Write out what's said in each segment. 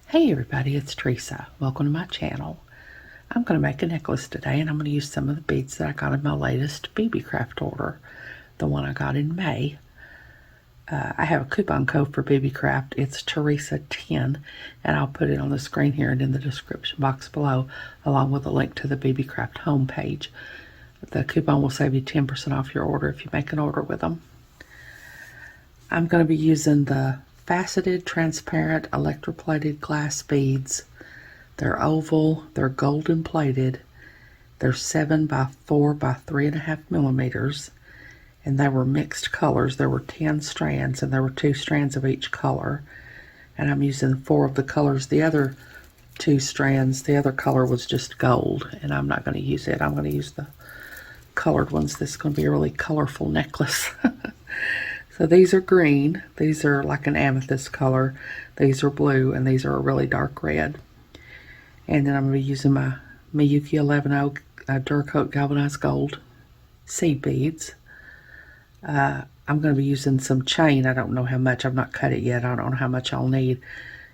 Hey everybody, it's Teresa. Welcome to my channel. I'm going to make a necklace today, and I'm going to use some of the beads that I got in my latest Beebeecraft order, the one I got in May. I have a coupon code for Beebeecraft. It's Teresa10, and I'll put it on the screen here and in the description box below, along with a link to the Beebeecraft homepage. The coupon will save you 10% off your order if you make an order with them. I'm going to be using the faceted, transparent, electroplated glass beads. They're oval, they're golden plated, they're 7 by 4 by 3.5 millimeters, and they were mixed colors. There were 10 strands, and there were 2 strands of each color, and I'm using 4 of the colors. The other 2 strands, the other color was just gold, and I'm not going to use it. I'm going to use the colored ones. This is going to be a really colorful necklace. So these are green, these are like an amethyst color, these are blue, and these are a really dark red. And then I'm going to be using my Miyuki 11-0 Duracoat Galvanized Gold seed beads. I'm going to be using some chain. I don't know how much. I've not cut it yet. I don't know how much I'll need.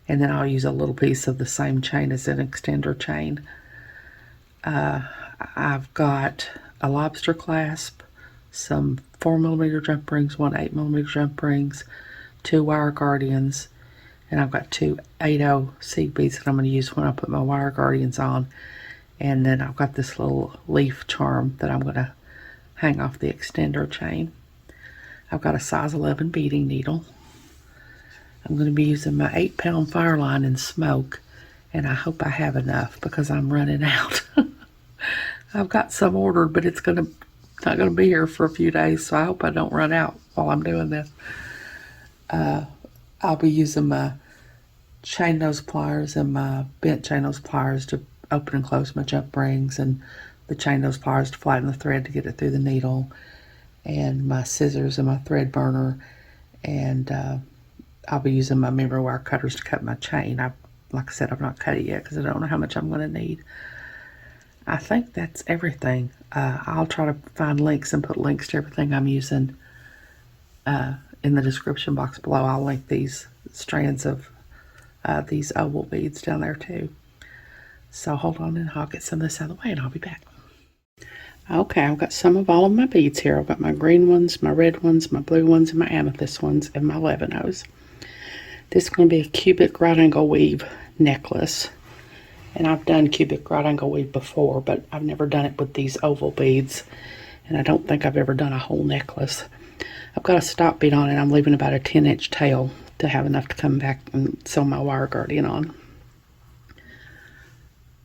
And then I'll use a little piece of the same chain as an extender chain. I've got a lobster clasp, some 4mm jump rings, 1 8mm jump rings, 2 wire guardians, and I've got 2 8-0 seed beads that I'm going to use when I put my wire guardians on. And then I've got this little leaf charm that I'm going to hang off the extender chain. I've got a size 11 beading needle. I'm going to be using my 8-pound fire line in smoke, and I hope I have enough because I'm running out. I've got some ordered, but it's not going to be here for a few days, so I hope I don't run out while I'm doing this. I'll be using my chain nose pliers and my bent chain nose pliers to open and close my jump rings, and the chain nose pliers to flatten the thread to get it through the needle, and my scissors and my thread burner, and I'll be using my memory wire cutters to cut my chain. Like I said, I've not cut it yet because I don't know how much I'm going to need. I think that's everything. I'll try to find links and put links to everything I'm using in the description box below. I'll link these strands of these oval beads down there too. So hold on, and I'll get some of this out of the way and I'll be back. Okay, I've got some of all of my beads here. I've got my green ones, my red ones, my blue ones, and my amethyst ones, and my 11-0s. This is going to be a cubic right angle weave necklace. And I've done cubic right angle weave before, but I've never done it with these oval beads. And I don't think I've ever done a whole necklace. I've got a stop bead on it. I'm leaving about a 10-inch tail to have enough to come back and sew my wire guardian on.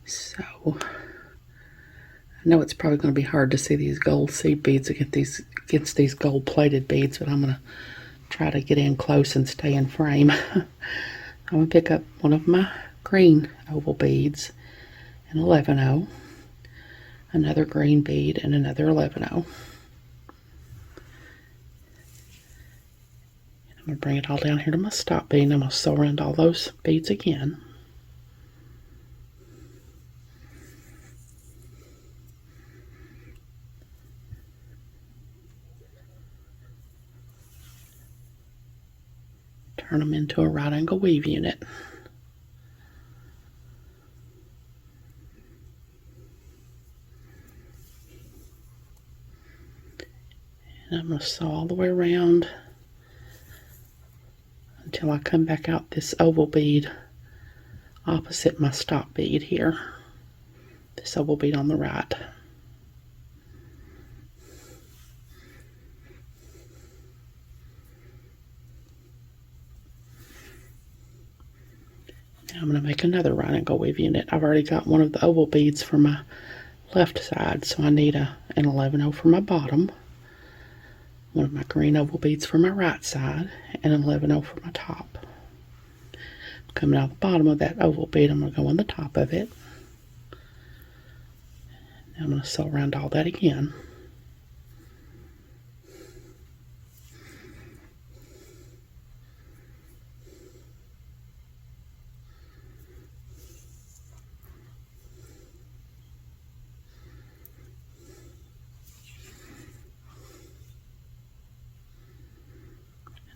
So, I know it's probably going to be hard to see these gold seed beads against these gold plated beads, but I'm going to try to get in close and stay in frame. I'm going to pick up one of my green oval beads, an 11-0, another green bead, and another 11-0. I'm going to bring it all down here to my stop bead, and I'm going to sew around all those beads again. Turn them into a right angle weave unit. And I'm going to sew all the way around until I come back out this oval bead opposite my stop bead here. This oval bead on the right. Now I'm going to make another right angle weave unit. I've already got one of the oval beads for my left side, so I need an 11-0 for my bottom, one of my green oval beads for my right side, and an 11-0 for my top. Coming out the bottom of that oval bead, I'm going to go on the top of it. Now I'm going to sew around all that again.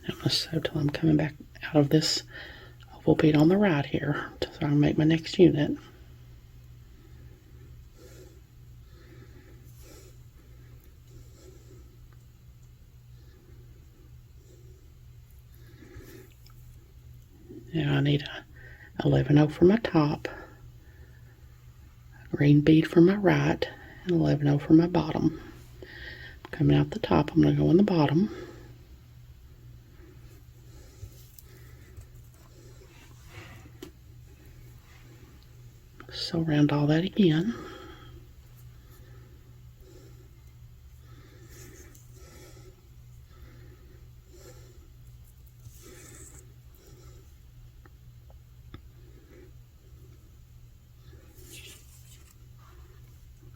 I'm going to sew till I'm coming back out of this oval bead on the right here, so I can make my next unit. Now I need a 11/0 for my top, a green bead for my right, and 11/0 for my bottom. Coming out the top, I'm going to go in the bottom. Sew around all that again.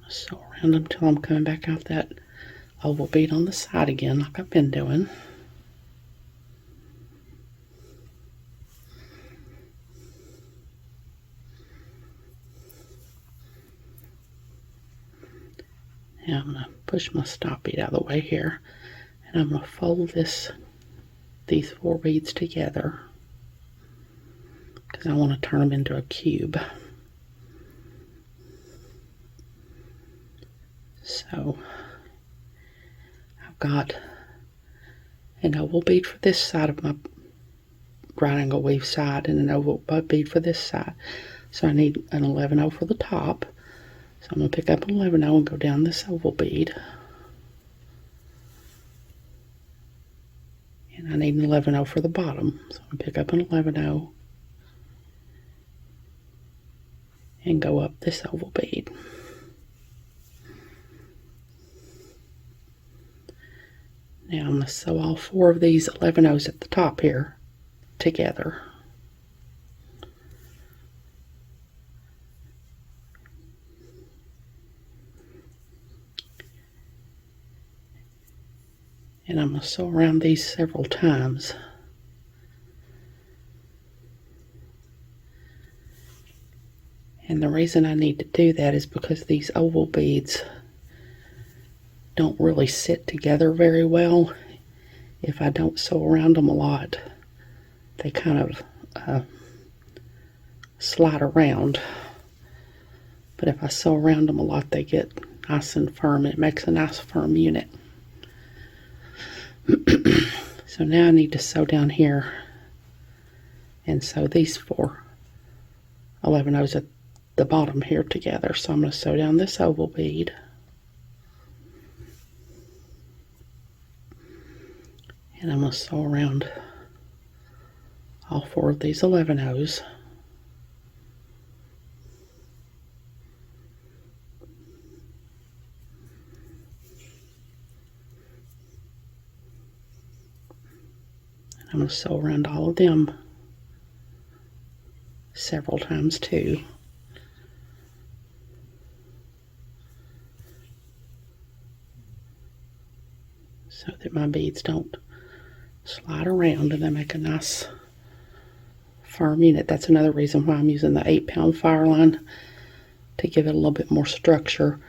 Sew around until I'm coming back out that oval bead on the side again, like I've been doing. Now I'm going to push my stop bead out of the way here, and I'm going to fold these 4 beads together because I want to turn them into a cube. So I've got an oval bead for this side of my right angle weave side and an oval bead for this side. So I need an 11/0 for the top. So I'm going to pick up an 11/0 and go down this oval bead. And I need an 11/0 for the bottom. So I'm going to pick up an 11/0 and go up this oval bead. Now I'm going to sew all 4 of these 11/0s at the top here together. And I'm going to sew around these several times. And the reason I need to do that is because these oval beads don't really sit together very well. If I don't sew around them a lot, they kind of slide around. But if I sew around them a lot, they get nice and firm. It makes a nice firm unit. So now I need to sew down here and sew these 4 11/0s at the bottom here together. So I'm going to sew down this oval bead. And I'm going to sew around all 4 of these 11/0s. I'm going to sew around all of them several times too. So that my beads don't slide around and they make a nice firm unit. That's another reason why I'm using the 8-pound fire line, to give it a little bit more structure.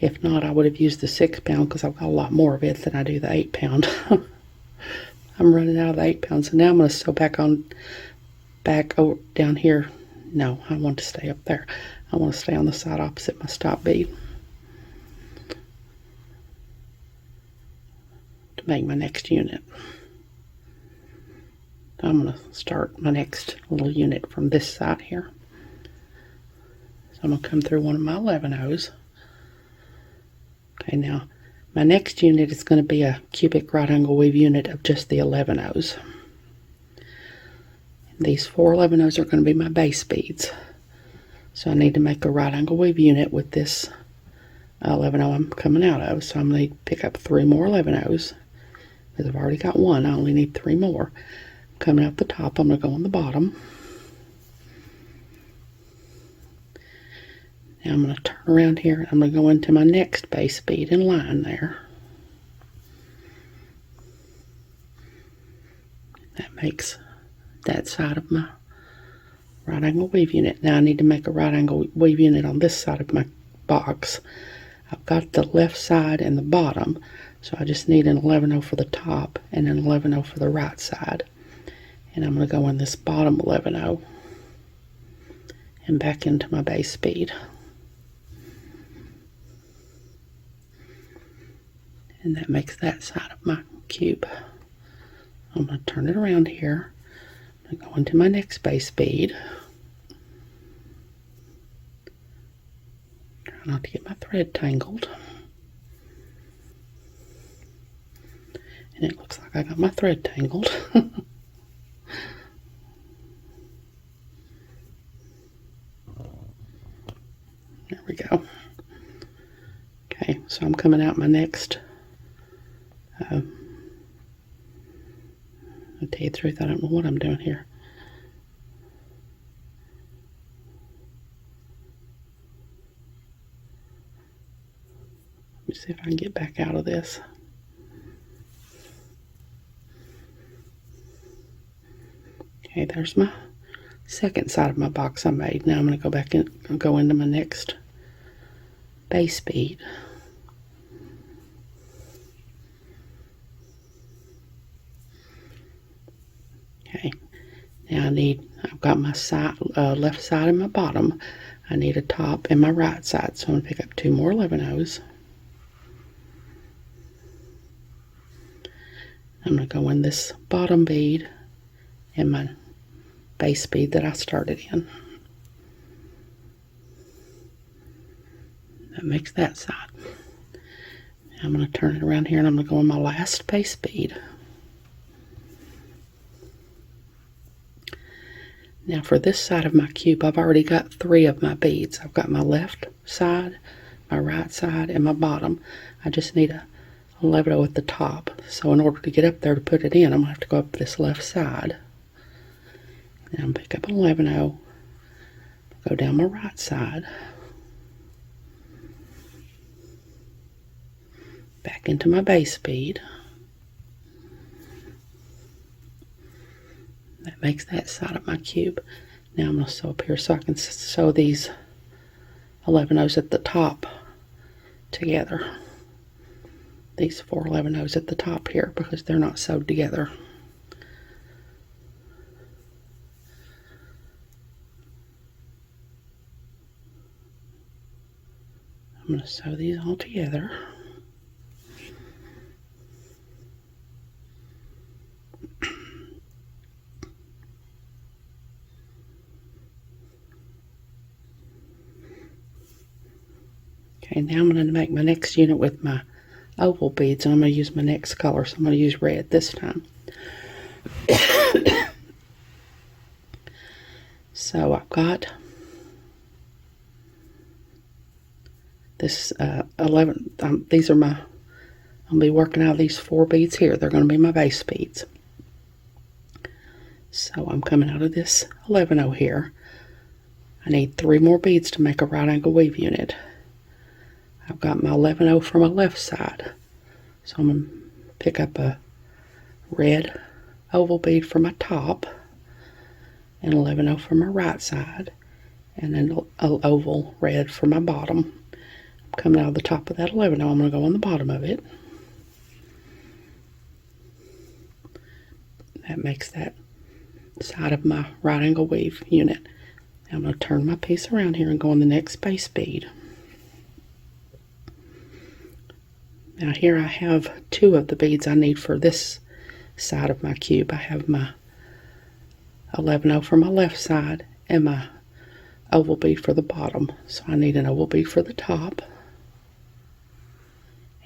If not, I would have used the 6-pound because I've got a lot more of it than I do the 8-pound. I'm running out of the 8-pound, so now I'm going to sew back over down here. No, I want to stay up there. I want to stay on the side opposite my stop bead to make my next unit. I'm going to start my next little unit from this side here. So I'm going to come through one of my 11/0s. Okay, now my next unit is going to be a cubic right angle weave unit of just the 11/0s. These 4 11/0s are going to be my base beads. So I need to make a right angle weave unit with this 11/0 I'm coming out of. So I'm going to pick up 3 more 11/0s. Because I've already got 1, I only need 3 more. Coming out the top, I'm going to go on the bottom. Now I'm going to turn around here and I'm going to go into my next base bead in line there. That makes that side of my right angle weave unit. Now I need to make a right angle weave unit on this side of my box. I've got the left side and the bottom, so I just need an 11/0 for the top and an 11/0 for the right side. And I'm going to go in this bottom 11-0 and back into my base bead. And that makes that side of my cube. I'm going to turn it around here. I'm going to go into my next base bead. Try not to get my thread tangled. And it looks like I got my thread tangled. There we go. Okay, so I'm coming out my next. I'll tell you the truth, I don't know what I'm doing here. Let me see if I can get back out of this. Okay, there's my second side of my box I made. Now I'm going to go back in and go into my next base bead. Okay, now I've got my left side and my bottom. I need a top and my right side, so I'm going to pick up 2 more 11-0s. I'm going to go in this bottom bead and my base bead that I started in. That makes that side. Now I'm going to turn it around here and I'm going to go in my last base bead. Now for this side of my cube, I've already got 3 of my beads. I've got my left side, my right side, and my bottom. I just need a 11-0 at the top. So in order to get up there to put it in, I'm going to have to go up this left side. And I'm going to pick up an 11-0, go down my right side, back into my base bead. That makes that side of my cube. Now I'm going to sew up here so I can sew these 11-0s at the top together. These 4 11-0s at the top here because they're not sewed together. I'm going to sew these all together. Okay, now I'm going to make my next unit with my oval beads, and I'm going to use my next color, so I'm going to use red this time. So I've got this 11, these are my, I'll be working out of these 4 beads here. They're going to be my base beads. So I'm coming out of this 11-0 here. I need 3 more beads to make a right angle weave unit. I've got my 11-0 for my left side. So I'm going to pick up a red oval bead for my top, and 11-0 for my right side, and then an oval red for my bottom. I'm coming out of the top of that 11-0. I'm going to go on the bottom of it. That makes that side of my right angle weave unit. Now I'm going to turn my piece around here and go on the next base bead. Now here I have 2 of the beads I need for this side of my cube. I have my 11-0 for my left side and my oval bead for the bottom. So I need an oval bead for the top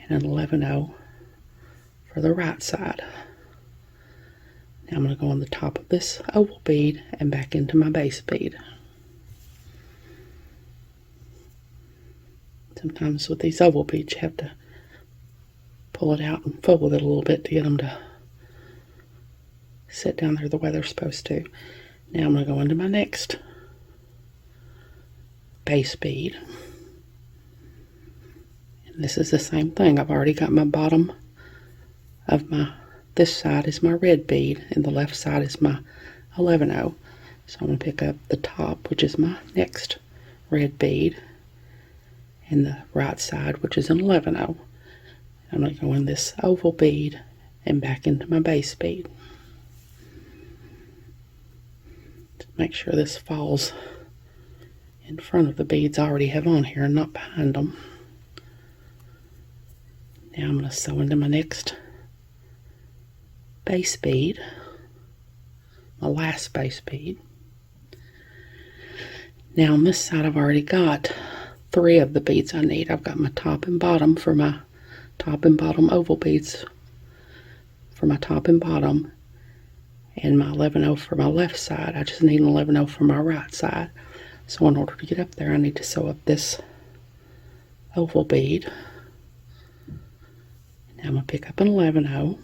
and an 11-0 for the right side. Now I'm going to go on the top of this oval bead and back into my base bead. Sometimes with these oval beads you have to pull it out and fold it a little bit to get them to sit down there the way they're supposed to. Now I'm going to go into my next base bead. And this is the same thing. I've already got my bottom of this side is my red bead and the left side is my 11-0. So I'm going to pick up the top, which is my next red bead, and the right side, which is an 11-0. I'm going to go in this oval bead and back into my base bead. Make sure this falls in front of the beads I already have on here and not behind them. Now I'm going to sew into my next base bead, my last base bead. Now on this side I've already got 3 of the beads I need. I've got my top and bottom for my top and bottom oval beads for my top and bottom, and my 11/0 for my left side. I just need an 11/0 for my right side. So in order to get up there, I need to sew up this oval bead. Now I'm going to pick up an 11/0, and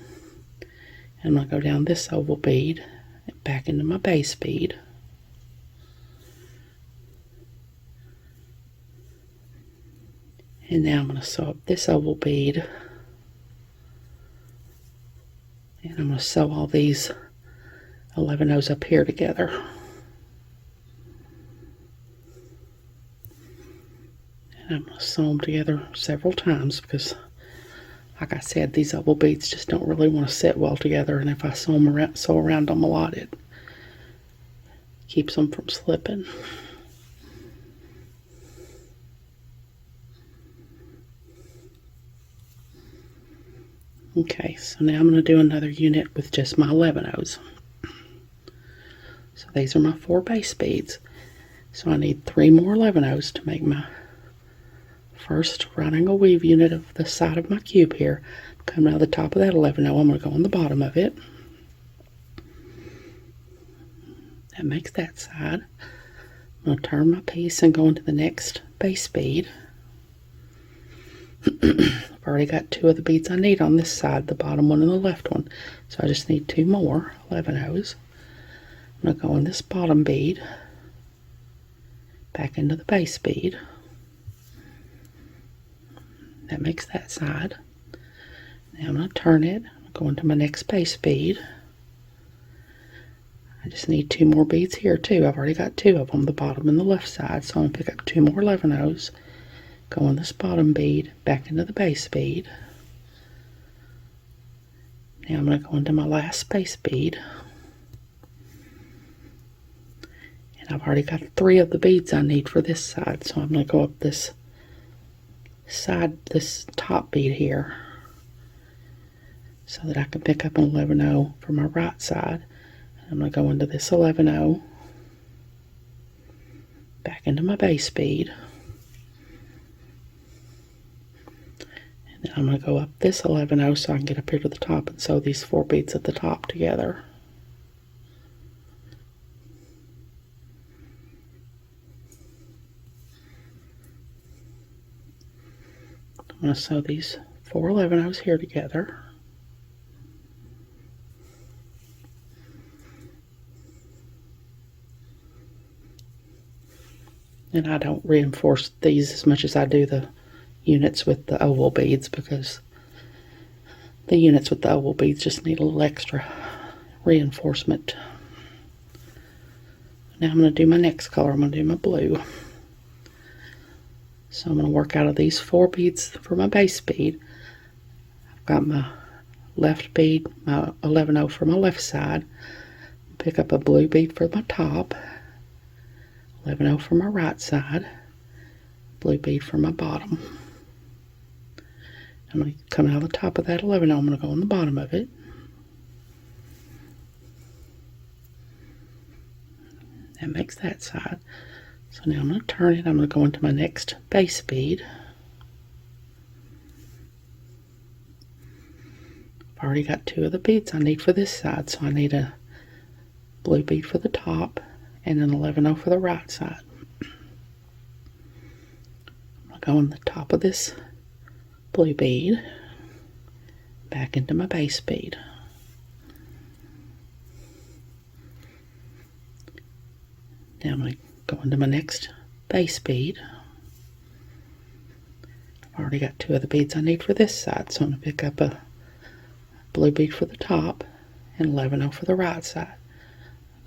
I'm going to go down this oval bead and back into my base bead. And now I'm going to sew up this oval bead, and I'm going to sew all these 11/0s up here together. And I'm going to sew them together several times because, like I said, these oval beads just don't really want to sit well together, and if I sew around them a lot, it keeps them from slipping. Okay, so now I'm going to do another unit with just my 11/0s. So these are my 4 base beads. So I need 3 more 11/0s to make my first right angle weave unit of the side of my cube here. Coming out of the top of that 11/0, I'm going to go on the bottom of it. That makes that side. I'm going to turn my piece and go into the next base bead. I've already got 2 of the beads I need on this side, the bottom one and the left one. So I just need 2 more 11/0s. I'm going to go in this bottom bead, back into the base bead. That makes that side. Now I'm going to turn it, go into my next base bead. I just need 2 more beads here too. I've already got 2 of them, the bottom and the left side. So I'm going to pick up 2 more 11/0s, go in this bottom bead, back into the base bead. Now I'm going to go into my last base bead. And I've already got 3 of the beads I need for this side. So I'm going to go up this side, this top bead here, so that I can pick up an 11/0 for my right side. I'm going to go into this 11/0, back into my base bead, and then I'm going to go up this 11/0 so I can get up here to the top and sew these 4 beads at the top together. I'm going to sew these 4 11/0s here together. And I don't reinforce these as much as I do the units with the oval beads, because the units with the oval beads just need a little extra reinforcement. Now I'm going to do my next color. I'm going to do my blue. So I'm going to work out of these 4 beads for my base bead. I've got my left bead, my 11/0 for my left side. Pick up a blue bead for my top, 11/0 for my right side, blue bead for my bottom. I'm going to come out of the top of that 11/0. I'm going to go on the bottom of it. That makes that side. So now I'm going to turn it. I'm going to go into my next base bead. I've already got 2 of the beads I need for this side, so I need a blue bead for the top and an 11/0 for the right side. I'm going to go on the top of this blue bead, back into my base bead. Now I'm going to go into my next base bead. I've already got 2 of the beads I need for this side, so I'm going to pick up a blue bead for the top and 11/0 for the right side.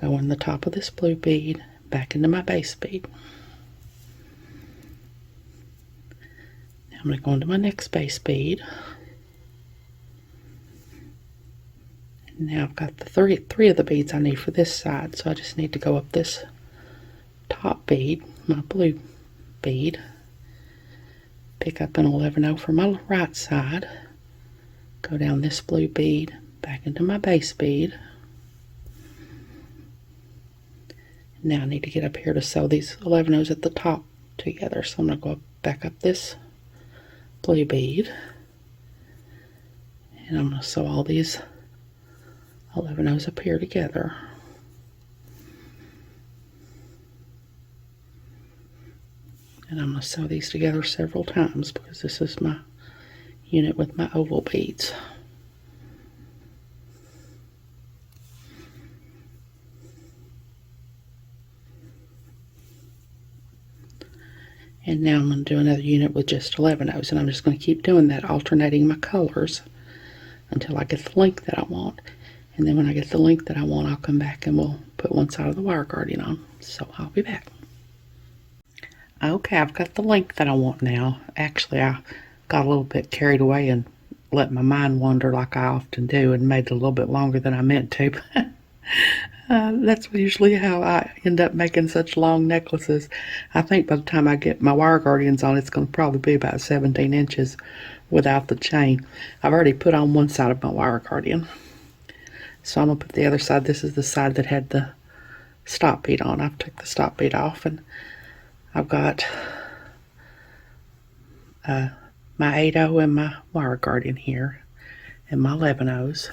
Go in the top of this blue bead, back into my base bead. Now I'm going to go into my next base bead. Now I've got the three of the beads I need for this side, so I just need to go up this top bead, my blue bead, pick up an 11/0 for my right side, go down this blue bead, back into my base bead. Now I need to get up here to sew these 11/0s at the top together, so I'm going to go back up this blue bead, and I'm going to sew all these 11/0s up here together. And I'm going to sew these together several times because this is my unit with my oval beads. And now I'm going to do another unit with just 11/0s, and I'm just going to keep doing that, alternating my colors until I get the length that I want. And then when I get the length that I want, I'll come back and we'll put one side of the wire guardian on. So I'll be back. Okay, I've got the length that I want now. Actually, I got a little bit carried away and let my mind wander like I often do and made it a little bit longer than I meant to. That's usually how I end up making such long necklaces. I think by the time I get my wire guardians on, it's going to probably be about 17 inches without the chain. I've already put on one side of my wire guardian. So I'm going to put the other side. This is the side that had the stop bead on. I've took the stop bead off, and I've got my 8/0 and my wire guardian here, and my 11/0s.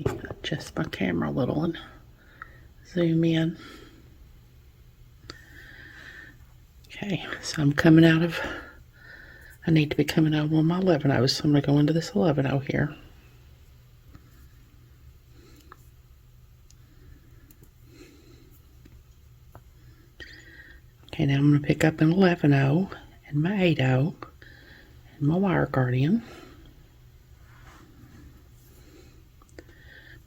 Adjust my camera a little and zoom in. Okay, so I'm coming out of, I need to be coming out of one of my 11/0s, so I'm going to go into this 11/0 here. Okay, now I'm going to pick up an 11/0 and my 8/0 and my wire guardian.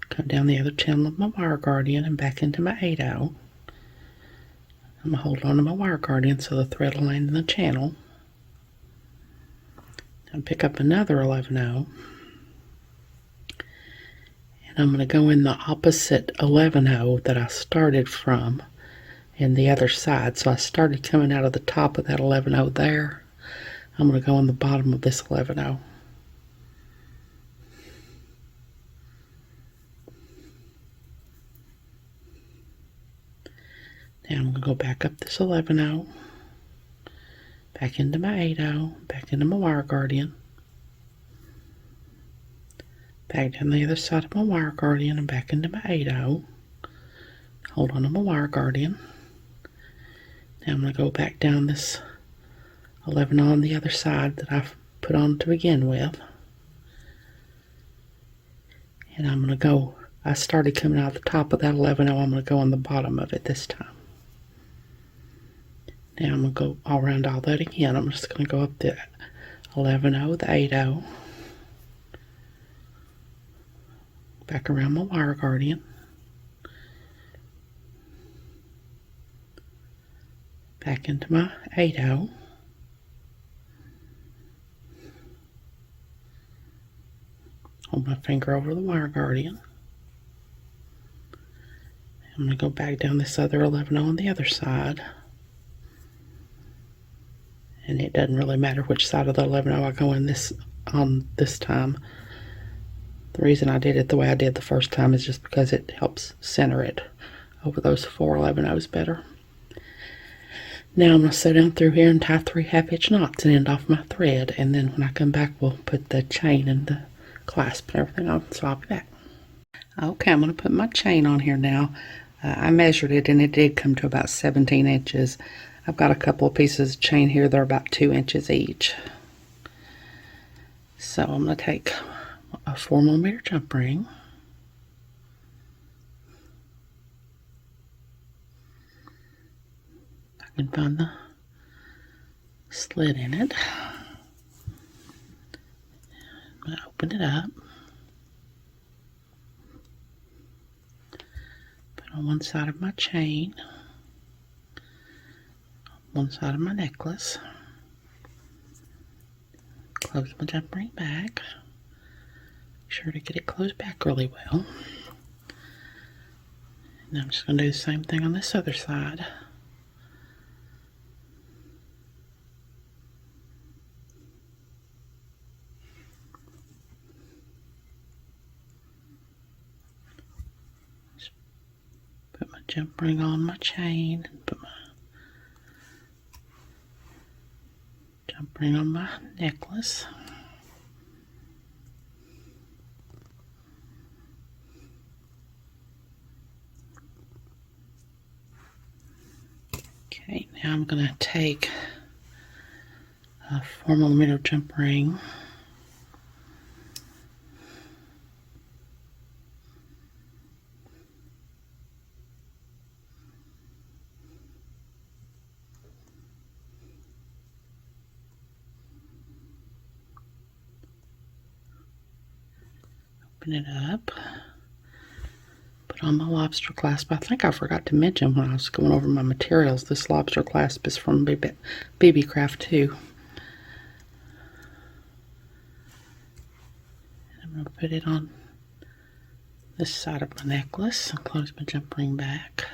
Come down the other channel of my wire guardian and back into my 8/0. I'm going to hold on to my wire guardian so the thread will land in the channel. And pick up another 11/0. And I'm going to go in the opposite 11/0 that I started from in the other side. So I started coming out of the top of that 11/0 there. I'm going to go in the bottom of this 11/0. Now I'm going to go back up this 11/0, back into my 8/0, back into my wire guardian, back down the other side of my wire guardian and back into my 8/0. Hold on to my wire guardian. Now I'm going to go back down this 11 on the other side that I've put on to begin with. And I'm going to go, I started coming out the top of that 11/0, I'm going to go on the bottom of it this time. Now I'm going to go all around all that again. I'm just going to go up the 11/0, the 8/0, back around my wire guardian, back into my 8/0, hold my finger over the wire guardian. I'm going to go back down this other 11/0 on the other side. And it doesn't really matter which side of the 11/0 I go in this on this time. The reason I did it the way I did the first time is just because it helps center it over those 4 11/0s better. Now I'm going to sew down through here and tie 3 half-inch knots and end off my thread. And then when I come back, we'll put the chain and the clasp and everything on. So I'll be back. Okay, I'm going to put my chain on here now. I measured it and it did come to about 17 inches. I've got a couple of pieces of chain here. They're about 2 inches each. So I'm going to take a 4mm jump ring. I can find the slit in it. I'm going to open it up. Put on one side of my chain, one side of my necklace, close my jump ring back, sure to get it closed back really well. And I'm just going to do the same thing on this other side. Just put my jump ring on my chain and put my jump ring on my necklace. Okay, now I'm going to take a 4mm jump ring, open it up, put on my lobster clasp. I think I forgot to mention when I was going over my materials, this lobster clasp is from Beebeecraft too. I'm going to put it on this side of my necklace and close my jump ring back.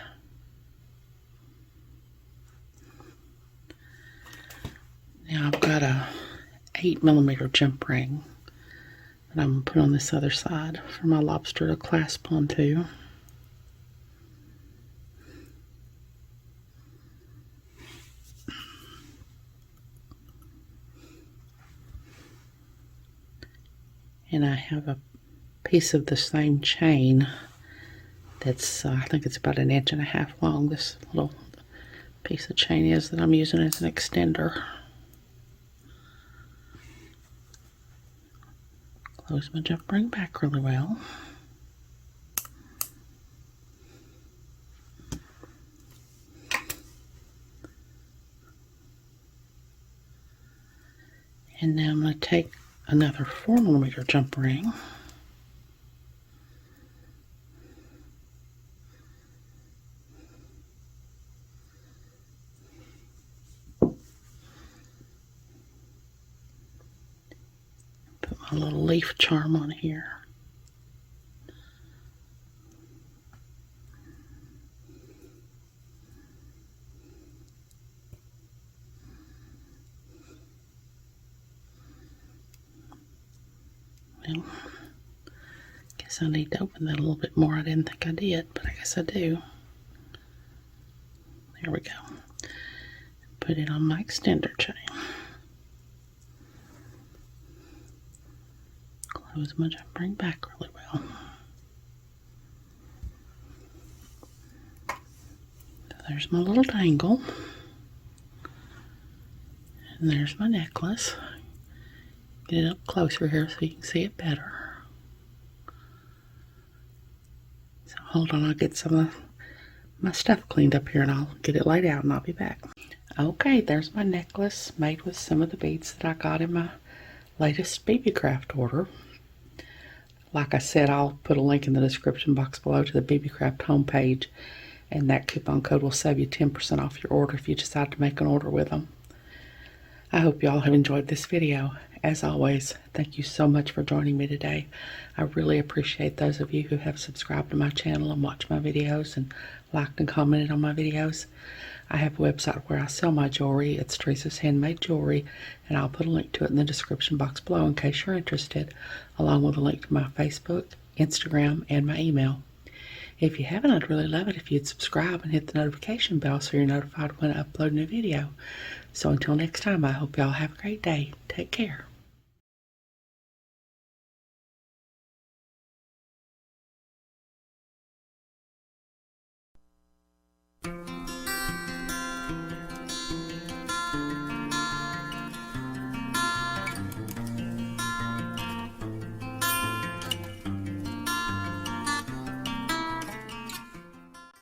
Now I've got a 8mm jump ring that I'm going to put on this other side for my lobster to clasp onto. And I have a piece of the same chain that's, I think it's about 1.5 inches long, this little piece of chain is, that I'm using as an extender. Close my jump ring back really well. And now I'm going to take another 4mm jump ring, put my little leaf charm on here. Well, guess I need to open that a little bit more. I didn't think I did, but I guess I do. There we go. Put it on my extender chain. Close my jump ring back really well. So there's my little dangle. And there's my necklace. Get it up closer here so you can see it better. So hold on, I'll get some of my stuff cleaned up here and I'll get it laid out and I'll be back. Okay, there's my necklace made with some of the beads that I got in my latest Beebeecraft order. Like I said, I'll put a link in the description box below to the Beebeecraft homepage, and that coupon code will save you 10% off your order if you decide to make an order with them. I hope you all have enjoyed this video. As always, thank you so much for joining me today. I really appreciate those of you who have subscribed to my channel and watched my videos and liked and commented on my videos. I have a website where I sell my jewelry. It's Teresa's Handmade Jewelry, and I'll put a link to it in the description box below in case you're interested, along with a link to my Facebook, Instagram, and my email. If you haven't, I'd really love it if you'd subscribe and hit the notification bell so you're notified when I upload a new video. So until next time, I hope y'all have a great day. Take care.